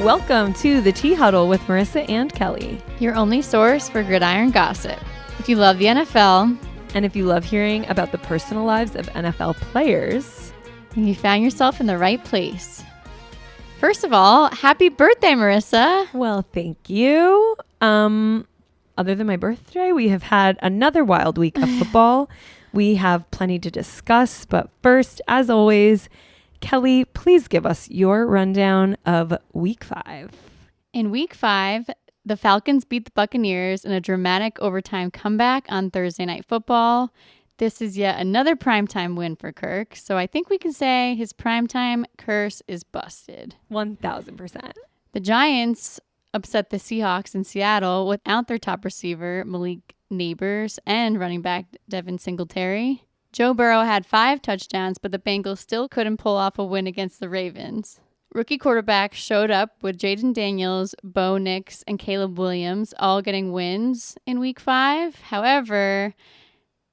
Welcome to the Tea Huddle with Marisa and Kelly. Your only source for gridiron gossip. If you love the NFL, and if you love hearing about the personal lives of NFL players, then you found yourself in the right place. First of all, happy birthday, Marisa. Well, thank you. Other than my birthday, we have had another wild week of football. We have plenty to discuss, but first, as always, Kelly, please give us your rundown of Week 5. In Week 5, the Falcons beat the Buccaneers in a dramatic overtime comeback on Thursday Night Football. This is yet another primetime win for Kirk, so I think we can say his primetime curse is busted. 1,000%. The Giants upset the Seahawks in Seattle without their top receiver, Malik Neighbors, and running back Devin Singletary. Joe Burrow had 5 touchdowns, but the Bengals still couldn't pull off a win against the Ravens. Rookie quarterbacks showed up with Jaden Daniels, Bo Nix, and Caleb Williams all getting wins in Week 5. However,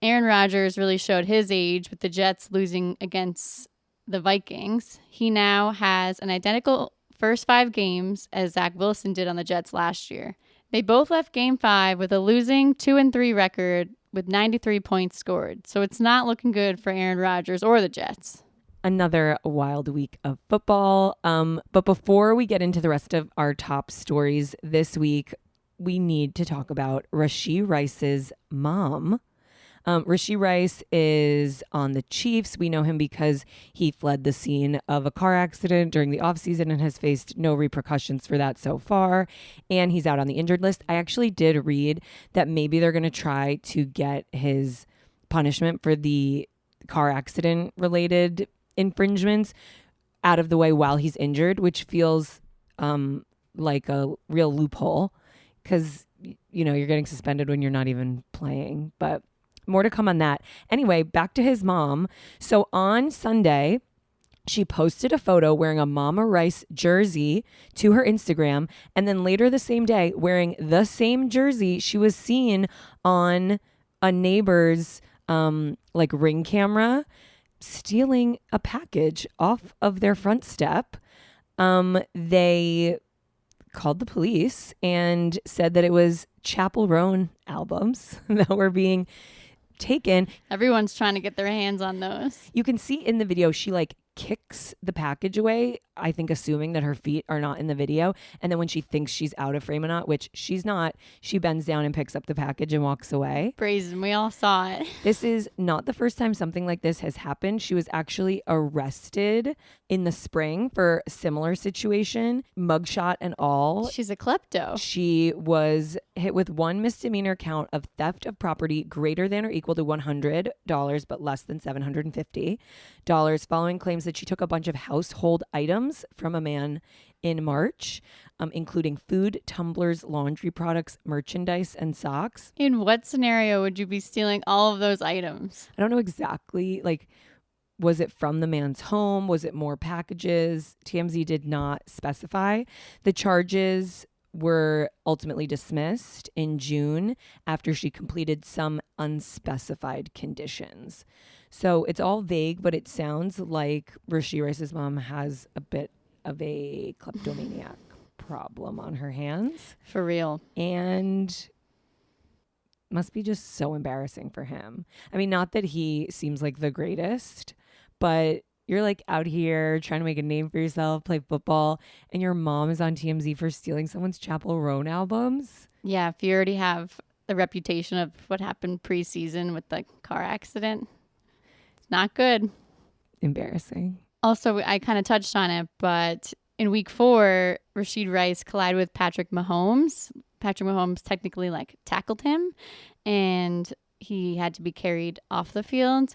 Aaron Rodgers really showed his age with the Jets losing against the Vikings. He now has an identical first 5 games as Zach Wilson did on the Jets last year. They both left Game 5 with a losing 2-3 record with 93 points scored. So it's not looking good for Aaron Rodgers or the Jets. Another wild week of football. But before we get into the rest of our top stories this week, we need to talk about Rashee Rice's mom. Rashee Rice is on the Chiefs. We know him because he fled the scene of a car accident during the offseason and has faced no repercussions for that so far. And he's out on the injured list. I actually did read that maybe they're going to try to get his punishment for the car accident related infringements out of the way while he's injured, which feels like a real loophole because, you know, you're getting suspended when you're not even playing. But more to come on that. Anyway, back to his mom. So on Sunday, she posted a photo wearing a Mama Rice jersey to her Instagram. And then later the same day, wearing the same jersey, she was seen on a neighbor's Ring camera stealing a package off of their front step. They called the police and said that it was Chappell Roan albums that were being taken. Everyone's trying to get their hands on those. You can see in the video, she kicks the package away, I think assuming that her feet are not in the video. And then when she thinks she's out of frame or not, which she's not, she bends down and picks up the package and walks away. Brazen. We all saw it. This is not the first time something like this has happened. She was actually arrested in the spring for a similar situation, mugshot and all. She's a klepto. She was hit with 1 misdemeanor count of theft of property greater than or equal to $100, but less than $750 following claims that she took a bunch of household items from a man in March, including food, tumblers, laundry products, merchandise, and socks. In what scenario would you be stealing all of those items? I don't know exactly. Was it from the man's home? Was it more packages? TMZ did not specify. The charges were ultimately dismissed in June after she completed some unspecified conditions. So it's all vague, but it sounds like Rashee Rice's mom has a bit of a kleptomaniac problem on her hands. For real. And must be just so embarrassing for him. I mean, not that he seems like the greatest, but you're out here trying to make a name for yourself, play football, and your mom is on TMZ for stealing someone's Chappell Roan albums. Yeah, if you already have the reputation of what happened preseason with the car accident, it's not good. Embarrassing. Also, I kind of touched on it, but in Week 4, Rashee Rice collided with Patrick Mahomes. Patrick Mahomes technically tackled him, and he had to be carried off the field.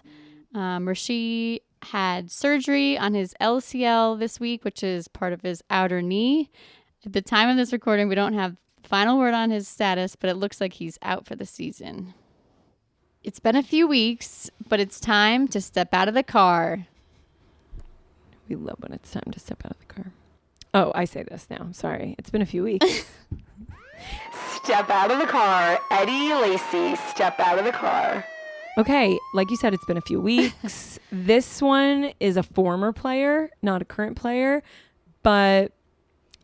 Rashee had surgery on his LCL this week, which is part of his outer knee. At the time of this recording, we don't have the final word on his status, but it looks like he's out for the season. It's been a few weeks, but it's time to step out of the car. We love when it's time to step out of the car. Oh, I say this now. Sorry. It's been a few weeks. Step out of the car. Eddie Lacy, step out of the car. Okay, like you said, it's been a few weeks. This one is a former player, not a current player, but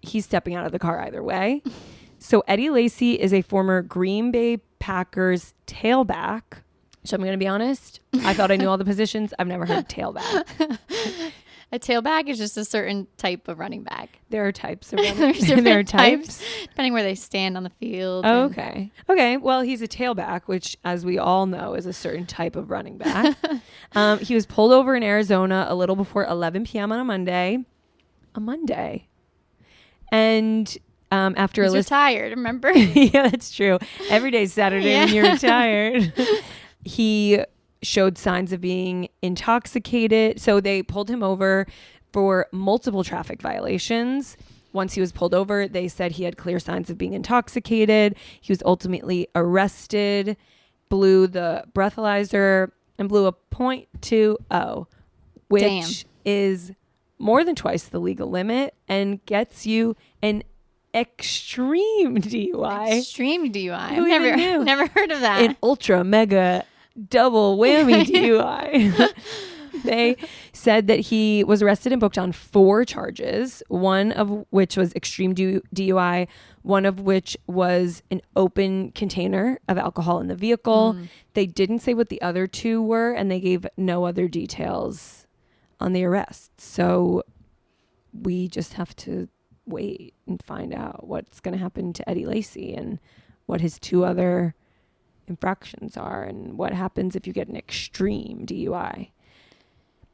he's stepping out of the car either way. So Eddie Lacy is a former Green Bay Packers tailback. So I'm going to be honest. I thought I knew all the positions. I've never heard tailback. A tailback is just a certain type of running back. There are types of running There are types depending where they stand on the field. Oh, okay. Okay. Well, he's a tailback, which, as we all know, is a certain type of running back. He was pulled over in Arizona a little before 11 p.m. on a Monday. And after He's retired, remember? Yeah, that's true. Every day's Saturday when you're retired. He showed signs of being intoxicated. So they pulled him over for multiple traffic violations. Once he was pulled over, they said he had clear signs of being intoxicated. He was ultimately arrested, blew the breathalyzer, and blew a .20, which is more than twice the legal limit and gets you an extreme DUI. Extreme DUI. Who even knew? Never heard of that. An ultra mega double whammy DUI. They said that he was arrested and booked on 4 charges, one of which was extreme DUI, one of which was an open container of alcohol in the vehicle. They didn't say what the other 2 were, and they gave no other details on the arrest. So we just have to wait and find out what's going to happen to Eddie Lacy and what his 2 other infractions are and what happens if you get an extreme DUI.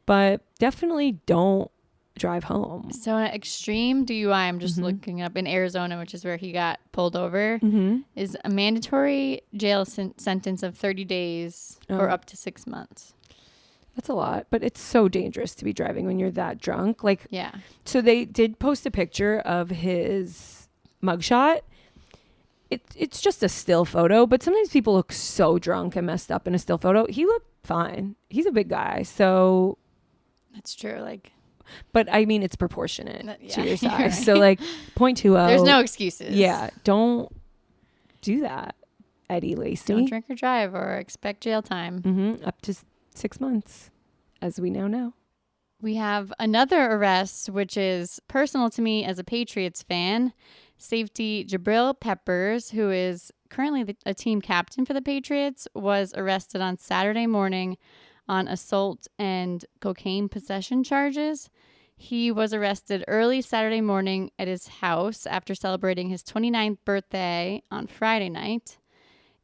But definitely don't drive home. So an extreme DUI, I'm just looking up in Arizona, which is where he got pulled over, is a mandatory jail sentence of 30 days or up to 6 months. That's a lot, but it's so dangerous to be driving when you're that drunk. Like, yeah. So they did post a picture of his mugshot. It's just a still photo, but sometimes people look so drunk and messed up in a still photo. He looked fine. He's a big guy, so that's true. Like, but I mean, it's proportionate to your size. Right. So like .20. There's no excuses. Yeah, don't do that, Eddie Lacy. Don't drink or drive or expect jail time. Up to 6 months, as we now know. We have another arrest, which is personal to me as a Patriots fan. Safety Jabril Peppers, who is currently a team captain for the Patriots, was arrested on Saturday morning on assault and cocaine possession charges. He was arrested early Saturday morning at his house after celebrating his 29th birthday on Friday night.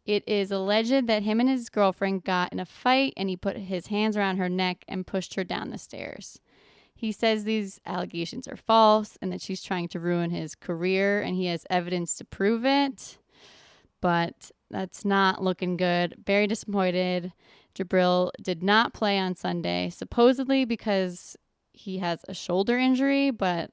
It is alleged that him and his girlfriend got in a fight and he put his hands around her neck and pushed her down the stairs. He says these allegations are false and that she's trying to ruin his career and he has evidence to prove it. But that's not looking good. Very disappointed. Jabril did not play on Sunday, supposedly because he has a shoulder injury, but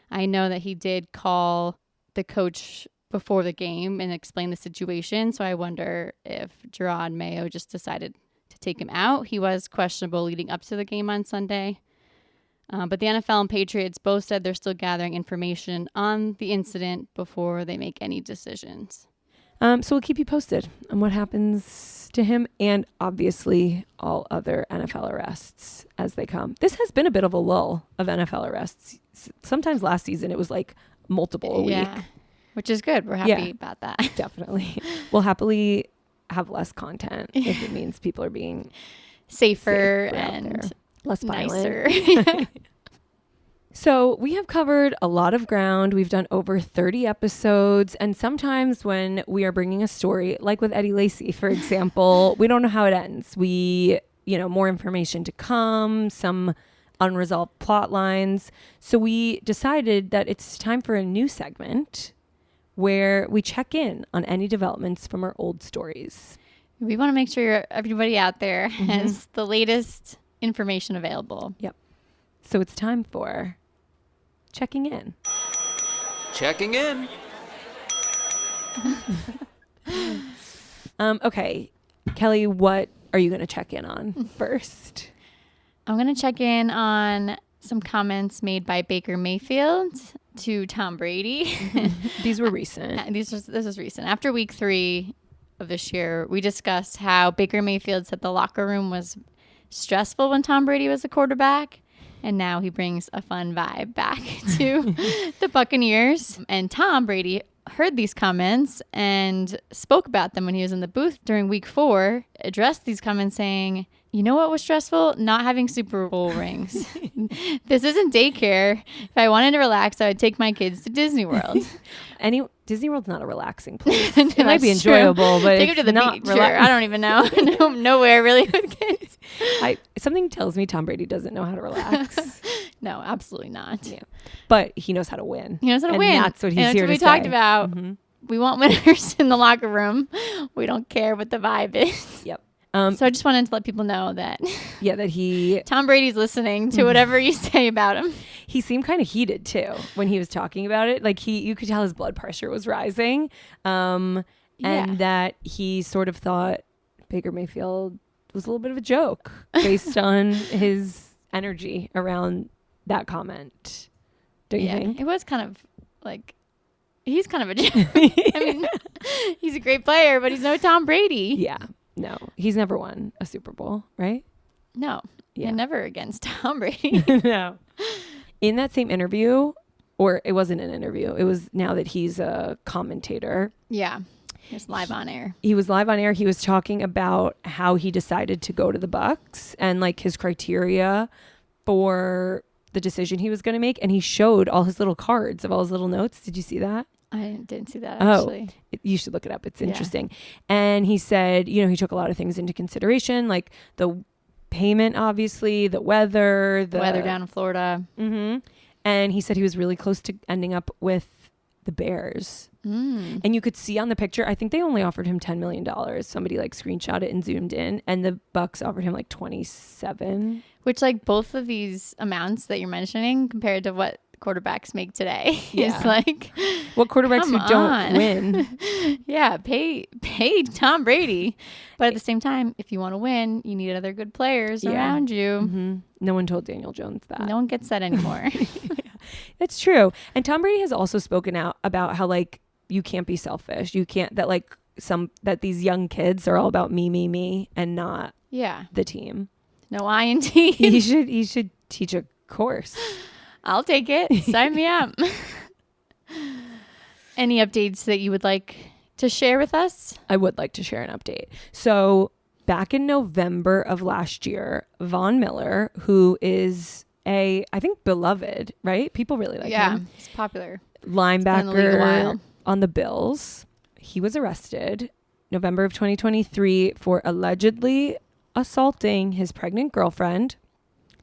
I know that he did call the coach before the game and explain the situation. So I wonder if Gerard Mayo just decided to take him out. He was questionable leading up to the game on Sunday. But the NFL and Patriots both said they're still gathering information on the incident before they make any decisions. So we'll keep you posted on what happens to him and obviously all other NFL arrests as they come. This has been a bit of a lull of NFL arrests. Sometimes last season it was like multiple a week. Which is good. We're happy about that. Definitely. We'll happily have less content if it means people are being safer and less nicer. violent. So we have covered a lot of ground. We've done over 30 episodes. And sometimes when we are bringing a story, like with Eddie Lacy, for example, we don't know how it ends. More information to come, some unresolved plot lines. So we decided that it's time for a new segment where we check in on any developments from our old stories. We want to make sure everybody out there has the latest information available. Yep. So it's time for checking in. Checking in. Okay. Kelly, what are you going to check in on first? I'm going to check in on some comments made by Baker Mayfield to Tom Brady. These were recent. This is recent. After week 3 of this year, we discussed how Baker Mayfield said the locker room was stressful when Tom Brady was the quarterback. And now he brings a fun vibe back to the Buccaneers. And Tom Brady heard these comments and spoke about them when he was in the booth during week 4, addressed these comments saying, you know what was stressful? Not having Super Bowl rings. This isn't daycare. If I wanted to relax, I would take my kids to Disney World. Disney World's not a relaxing place. It might be enjoyable, but take it's them to the not beach. Sure. I don't even know. Nowhere really with kids. Something tells me Tom Brady doesn't know how to relax. No, absolutely not. Yeah. But he knows how to win. He knows how to win. That's what he's here to say. That's what we talked about. Mm-hmm. We want winners in the locker room. We don't care what the vibe is. Yep. So I just wanted to let people know that Tom Brady's listening to whatever you say about him. He seemed kind of heated too when he was talking about it. Like you could tell his blood pressure was rising, and that he sort of thought Baker Mayfield was a little bit of a joke based on his energy around that comment. Don't you think? It was kind of like he's kind of a joke. I mean, he's a great player, but he's no Tom Brady. Yeah. No, he's never won a Super Bowl, right? No, yeah, never against Tom Brady. No. In that same interview, or it wasn't an interview, it was now that he's a commentator. Yeah, he was live on air. He was live on air. He was talking about how he decided to go to the Bucs and like his criteria for the decision he was going to make. And he showed all his little cards of all his little notes. Did you see that? I didn't see that, actually. You should look it up. It's interesting. And he said, he took a lot of things into consideration, like the payment, obviously, the weather down in Florida. Mm-hmm. And he said he was really close to ending up with the Bears. And you could see on the picture, I think they only offered him $10 million. Somebody like screenshot it and zoomed in, and the Bucs offered him like 27. Which like both of these amounts that you're mentioning compared to what quarterbacks make today is like what quarterbacks who don't win. Yeah, pay Tom Brady. But at the same time, if you want to win, you need other good players around you. Mm-hmm. No one told Daniel Jones that. No one gets that anymore. That's true. And Tom Brady has also spoken out about how like you can't be selfish. You can't that these young kids are all about me and not the team. No I in team. He should teach a course. I'll take it. Sign me up. Any updates that you would like to share with us? I would like to share an update. So back in November of last year, Von Miller, who is I think beloved, right? People really like him. Yeah, he's popular. Linebacker on the Bills. He was arrested November of 2023 for allegedly assaulting his pregnant girlfriend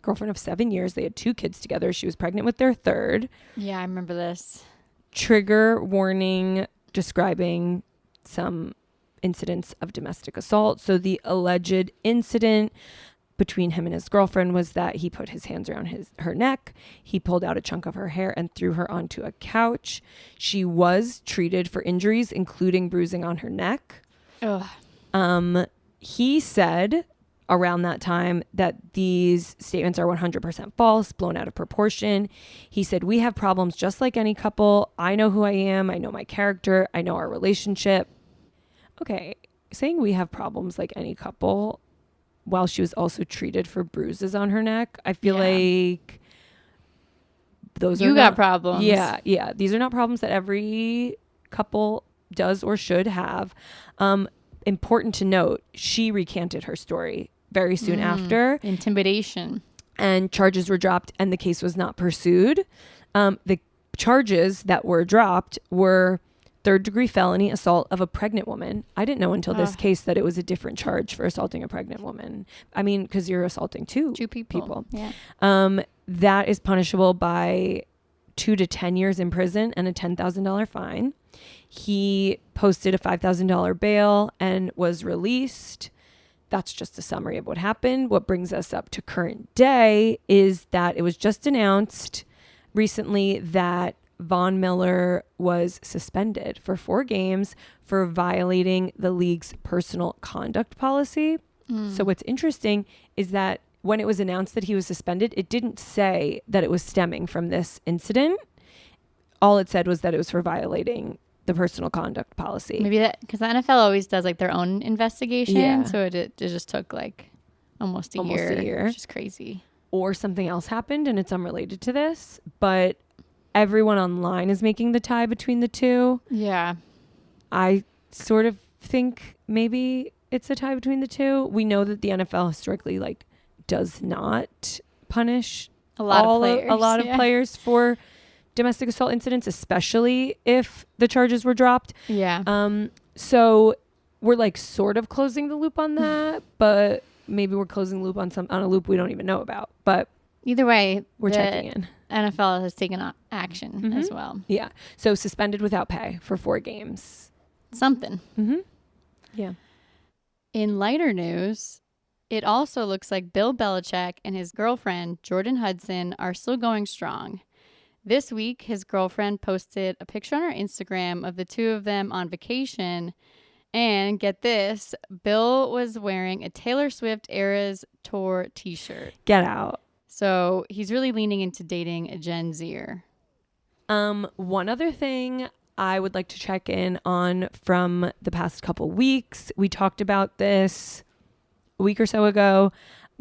of 7 years. They had 2 kids together. She was pregnant with their third. Yeah, I remember this. Trigger warning describing some incidents of domestic assault. So the alleged incident between him and his girlfriend was that he put his hands around her neck. He pulled out a chunk of her hair and threw her onto a couch. She was treated for injuries, including bruising on her neck. Ugh. He said around that time that these statements are 100% false, blown out of proportion. He said, we have problems just like any couple. I know who I am. I know my character. I know our relationship. Okay. Saying we have problems like any couple while she was also treated for bruises on her neck. I feel like those you got problems. Yeah. Yeah. These are not problems that every couple does or should have. Important to note, she recanted her story very soon after. Intimidation. And charges were dropped and the case was not pursued. The charges that were dropped were 3rd-degree felony assault of a pregnant woman. I didn't know until this case that it was a different charge for assaulting a pregnant woman. I mean, because you're assaulting two people. Yeah. That is punishable by 2 to 10 years in prison and a $10,000 fine. He posted a $5,000 bail and was released. That's just a summary of what happened. What brings us up to current day is that it was just announced recently that Von Miller was suspended for 4 games for violating the league's personal conduct policy. So what's interesting is that when it was announced that he was suspended, it didn't say that it was stemming from this incident. All it said was that it was for violating the personal conduct policy. Maybe that because the NFL always does like their own investigation. So it just took like almost a year, which is crazy. or something else happened and it's unrelated to this, but everyone online is making the tie between the two. Yeah. I sort of think maybe it's a tie between the two. We know that the NFL historically like does not punish A lot of players for domestic assault incidents, especially if the charges were dropped. Yeah. So we're like sort of closing the loop on that, but maybe we're closing the loop on a loop we don't even know about. But either way, we're checking in. NFL has taken action as well. Yeah. So suspended without pay for 4 games. Something. Yeah. In lighter news, it also looks like Bill Belichick and his girlfriend, Jordan Hudson, are still going strong. This week, his girlfriend posted a picture on her Instagram of the two of them on vacation. And get this, Bill was wearing a Taylor Swift Eras Tour t-shirt. Get out. So he's really leaning into dating a Gen Zer. One other thing I would like to check in on from the past couple weeks. We talked about this a week or so ago.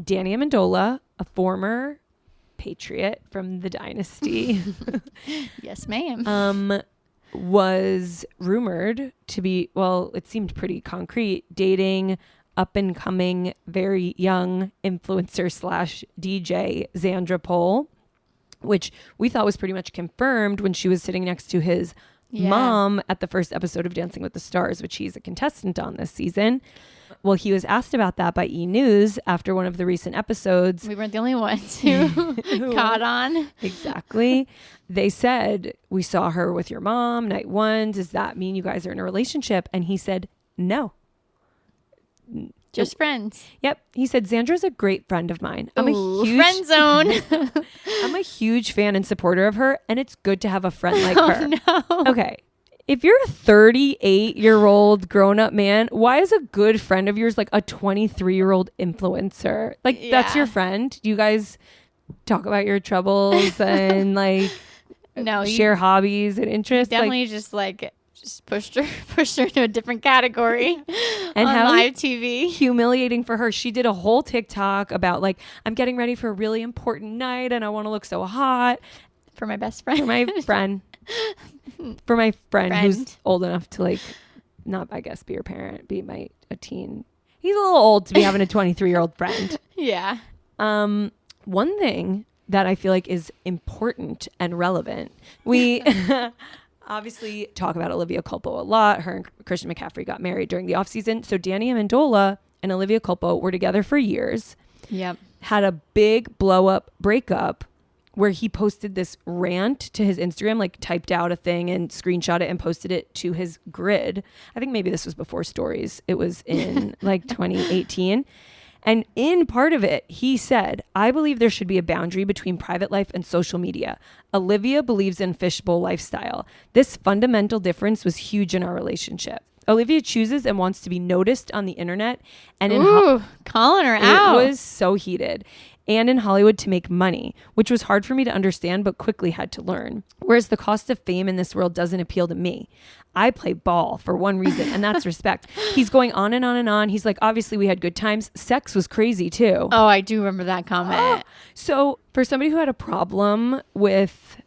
Danny Amendola, a former Patriot from the dynasty. Yes, ma'am. Was rumored to be, well, it seemed pretty concrete, dating up and coming, very young influencer / DJ Xandra Pohl, which we thought was pretty much confirmed when she was sitting next to his mom at the first episode of Dancing with the Stars, which he's a contestant on this season. Well, he was asked about that by E! News after one of the recent episodes. We weren't the only ones who caught on. Exactly. They said, we saw her with your mom night 1. Does that mean you guys are in a relationship? And he said, no. Just friends. Yep. He said, Xandra's a great friend of mine. I'm Ooh, a huge friend zone. I'm a huge fan and supporter of her, and it's good to have a friend like her. No. Okay. If you're a 38-year-old grown-up man, why is a good friend of yours like a 23-year-old influencer? Like, that's your friend? Do you guys talk about your troubles and like share hobbies and interests? Definitely just pushed her into a different category and on how live TV. Humiliating for her. She did a whole TikTok about like, I'm getting ready for a really important night and I want to look so hot. For my best friend. For my friend. For my friend who's old enough to like, not I guess be your parent, be a teen. He's a little old to be having a 23-year-old friend. Yeah. One thing that I feel like is important and relevant. We obviously talk about Olivia Culpo a lot. Her and Christian McCaffrey got married during the offseason. So Danny Amendola and Olivia Culpo were together for years. Yep. Had a big blow up breakup where he posted this rant to his Instagram, like typed out a thing and screenshot it and posted it to his grid. I think maybe this was before stories. It was in like 2018. And in part of it, he said, I believe there should be a boundary between private life and social media. Olivia believes in fishbowl lifestyle. This fundamental difference was huge in our relationship. Olivia chooses and wants to be noticed on the internet. And calling her out. It was so heated. And in Hollywood to make money, which was hard for me to understand, but quickly had to learn. Whereas the cost of fame in this world doesn't appeal to me. I play ball for one reason, and that's respect. He's going on and on and on. He's like, obviously we had good times. Sex was crazy too. Oh, I do remember that comment. So for somebody who had a problem with,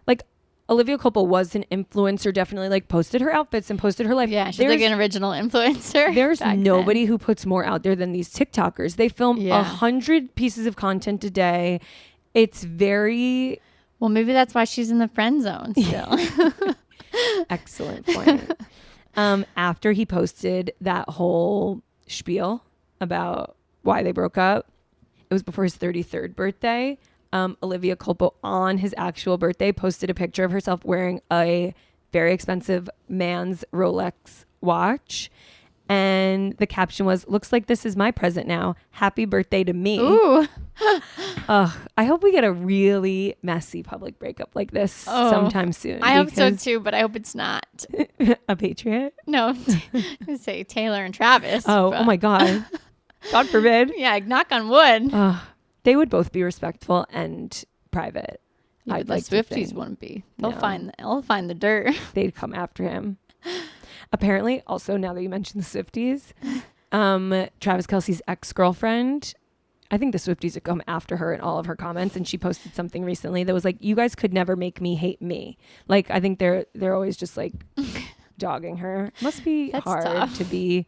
like, Olivia Culpo was an influencer, definitely like posted her outfits and posted her life. Yeah, she's like an original influencer. There's nobody who puts more out there than these TikTokers. They film 100 pieces of content a day. It's very... Well, maybe that's why she's in the friend zone still. Excellent point. After he posted that whole spiel about why they broke up, it was before his 33rd birthday. Olivia Culpo on his actual birthday posted a picture of herself wearing a very expensive man's Rolex watch. And the caption was, looks like this is my present now. Happy birthday to me. Ooh. I hope we get a really messy public breakup like this sometime soon. I hope so too, but I hope it's not. A Patriot? No, I say Taylor and Travis. Oh my God. God forbid. Yeah, knock on wood. They would both be respectful and private. Yeah, I'd like the Swifties to think. wouldn't be. They'll find the dirt. They'd come after him. Apparently, also now that you mentioned the Swifties, Travis Kelce's ex-girlfriend I think the Swifties have come after her in all of her comments, and she posted something recently that was like, you guys could never make me hate me. Like, I think they're always just like dogging her. Must be That's hard tough. to be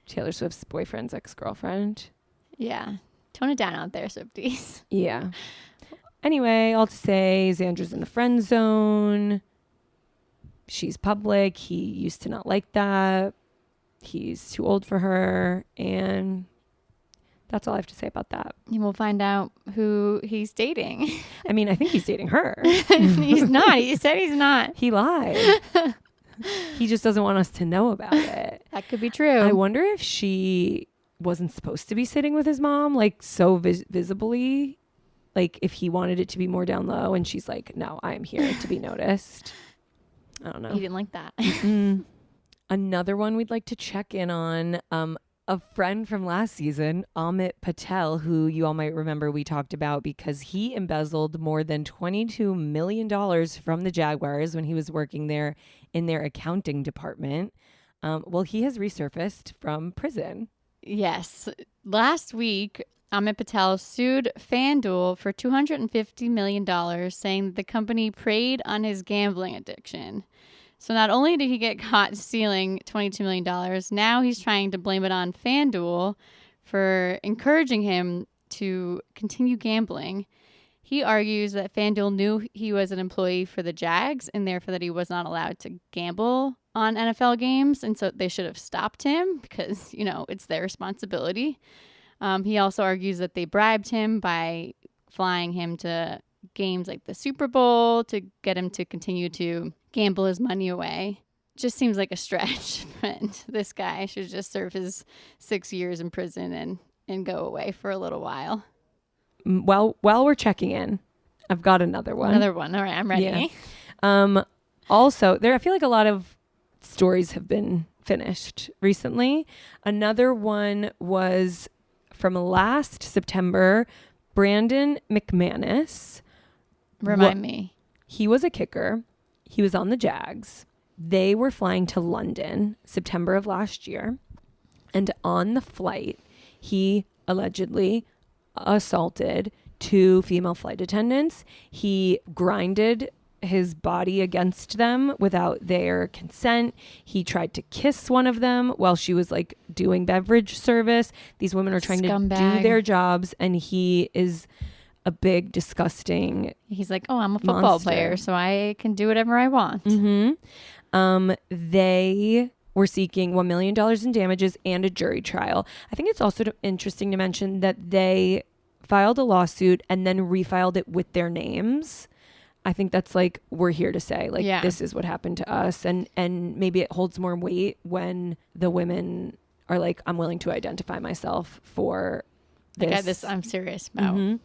Taylor Swift's boyfriend's ex-girlfriend. Yeah. Tone it down out there, Swifties. Yeah. Anyway, all to say, Xandra's in the friend zone. She's public. He used to not like that. He's too old for her. And that's all I have to say about that. And we'll find out who he's dating. I mean, I think he's dating her. He's not. He said he's not. He lied. He just doesn't want us to know about it. That could be true. I wonder if she wasn't supposed to be sitting with his mom, like so visibly, like if he wanted it to be more down low, and she's like, no, I am here to be noticed. I don't know. He didn't like that. Another one we'd like to check in on, a friend from last season, Amit Patel, who you all might remember we talked about because he embezzled more than $22 million from the Jaguars when he was working there in their accounting department. Well, he has resurfaced from prison. Yes. Last week, Amit Patel sued FanDuel for $250 million, saying that the company preyed on his gambling addiction. So not only did he get caught stealing $22 million, now he's trying to blame it on FanDuel for encouraging him to continue gambling. He argues that FanDuel knew he was an employee for the Jags and therefore that he was not allowed to gamble on NFL games. And so they should have stopped him because, you know, it's their responsibility. He also argues that they bribed him by flying him to games like the Super Bowl to get him to continue to gamble his money away. Just seems like a stretch. And this guy should just serve his 6 years in prison and go away for a little while. Well, while we're checking in, I've got another one. Another one. All right, I'm ready. Yeah. Also, I feel like a lot of stories have been finished recently. Another one was from last September, Brandon McManus. Remind me. He was a kicker. He was on the Jags. They were flying to London September of last year. And on the flight, he allegedly assaulted 2 female flight attendants. He grinded his body against them without their consent. He tried to kiss one of them while she was like doing beverage service. These women are trying to do their jobs, and he is a big, disgusting He's like, oh, I'm a football monster. player, so I can do whatever I want. Mm-hmm. They were seeking $1 million in damages and a jury trial. I think it's also interesting to mention that they filed a lawsuit and then refiled it with their names. I think that's like, we're here to say, like, this is what happened to us. And maybe it holds more weight when the women are like, I'm willing to identify myself for this. Like, this I'm serious about. Mm-hmm.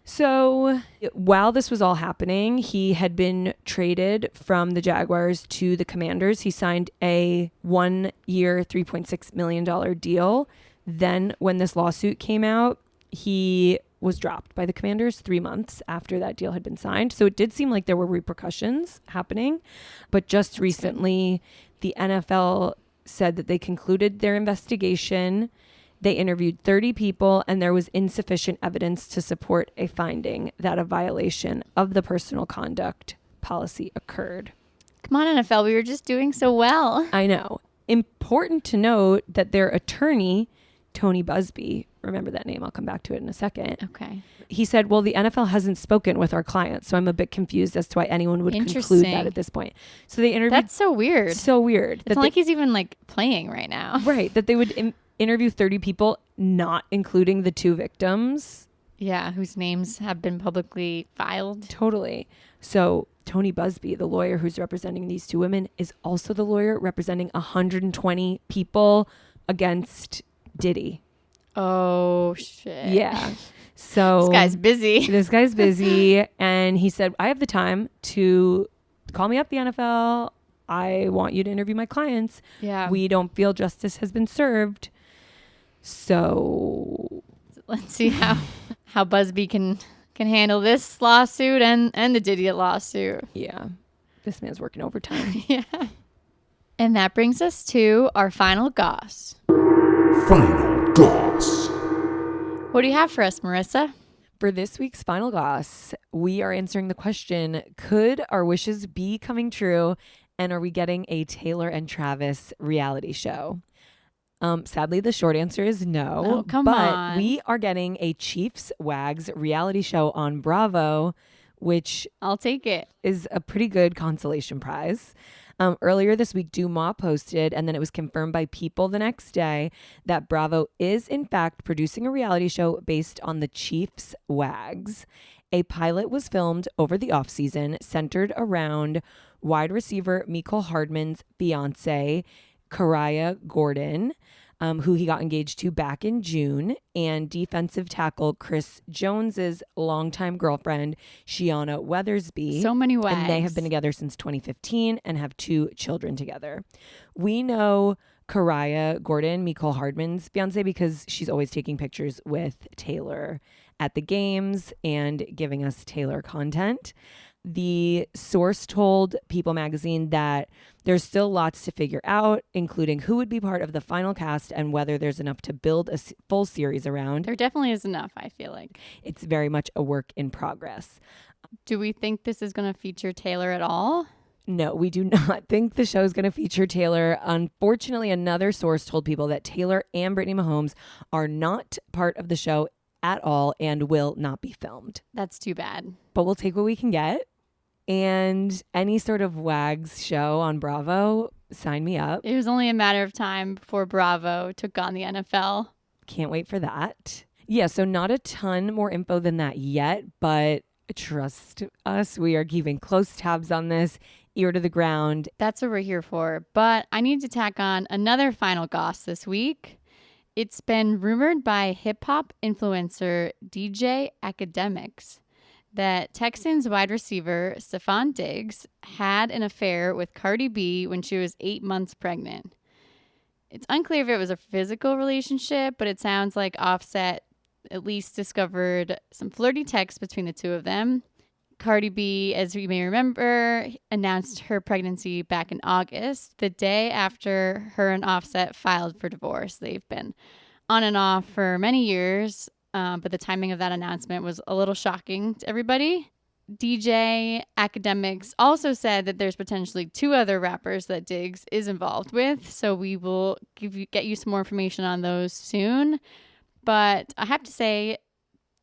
So while this was all happening, he had been traded from the Jaguars to the Commanders. He signed a 1-year, $3.6 million deal. Then when this lawsuit came out, he was dropped by the Commanders 3 months after that deal had been signed. So it did seem like there were repercussions happening. But just recently, the NFL said that they concluded their investigation. They interviewed 30 people, and there was insufficient evidence to support a finding that a violation of the personal conduct policy occurred. Come on, NFL. We were just doing so well. I know. Important to note that their attorney, Tony Busby, remember that name, I'll come back to it in a second. Okay. He said, well, the NFL hasn't spoken with our clients, so I'm a bit confused as to why anyone would conclude that at this point. So they interviewed... That's so weird. So weird. It's not like he's even like playing right now. Right. That they would interview 30 people, not including the 2 victims. Yeah, whose names have been publicly filed. Totally. So Tony Busby, the lawyer who's representing these 2 women, is also the lawyer representing 120 people against Diddy. Oh, shit. Yeah. So This guy's busy. And he said, I have the time to call me up, the NFL. I want you to interview my clients. Yeah. We don't feel justice has been served. So let's see how Busby can handle this lawsuit and the Diddy lawsuit. Yeah. This man's working overtime. Yeah. And that brings us to our final goss. Final Goss. What do you have for us, Marissa? For this week's Final Goss, we are answering the question, could our wishes be coming true? And are we getting a Taylor and Travis reality show? Sadly, the short answer is no. Oh, come but on. we are getting a Chiefs Wags reality show on Bravo, which I'll take it. is a pretty good consolation prize. Earlier this week, Dumas posted, and then it was confirmed by People the next day, that Bravo is in fact producing a reality show based on the Chiefs Wags. A pilot was filmed over the offseason centered around wide receiver Mecole Hardman's fiance, Karaya Gordon, who he got engaged to back in June, and defensive tackle Chris Jones's longtime girlfriend, Shiana Weathersby. So many wags. And they have been together since 2015 and have 2 children together. We know Karaya Gordon, Mecole Hardman's fiance, because she's always taking pictures with Taylor at the games and giving us Taylor content. The source told People magazine that there's still lots to figure out, including who would be part of the final cast and whether there's enough to build a full series around. There definitely is enough, I feel like. It's very much a work in progress. Do we think this is going to feature Taylor at all? No, we do not think the show is going to feature Taylor. Unfortunately, another source told People that Taylor and Brittany Mahomes are not part of the show at all and will not be filmed. That's too bad. But we'll take what we can get. And any sort of Wags show on Bravo, sign me up. It was only a matter of time before Bravo took on the NFL. Can't wait for that. Yeah, so not a ton more info than that yet, but trust us, we are keeping close tabs on this, ear to the ground. That's what we're here for. But I need to tack on another final goss this week. It's been rumored by hip-hop influencer DJ Academics that Texans wide receiver Stephon Diggs had an affair with Cardi B when she was 8 months pregnant. It's unclear if it was a physical relationship, but it sounds like Offset at least discovered some flirty texts between the two of them. Cardi B, as you may remember, announced her pregnancy back in August, the day after her and Offset filed for divorce. They've been on and off for many years. But the timing of that announcement was a little shocking to everybody. DJ Academics also said that there's potentially 2 other rappers that Diggs is involved with. So we will get you some more information on those soon. But I have to say,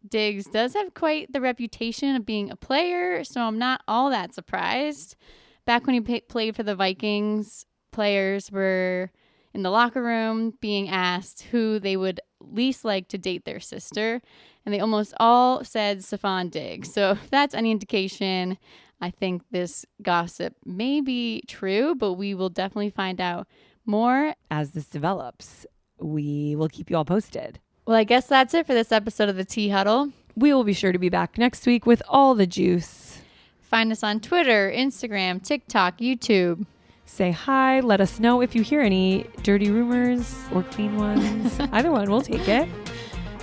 Diggs does have quite the reputation of being a player, so I'm not all that surprised. Back when he played for the Vikings, players were in the locker room being asked who they would least like to date their sister, and they almost all said Stephon Diggs. So if that's any indication, I think this gossip may be true, but we will definitely find out more As this develops, we will keep you all posted. Well, I guess that's it for this episode of the Tea Huddle. We will be sure to be back next week with all the juice. Find us on Twitter, Instagram, TikTok, YouTube. Say hi. Let us know if you hear any dirty rumors or clean ones. Either one, we'll take it.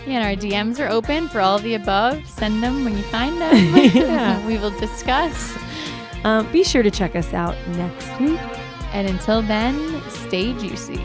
Yeah, and our DMs are open for all of the above. Send them when you find them. Yeah. We will discuss. Be sure to check us out next week. And until then, stay juicy.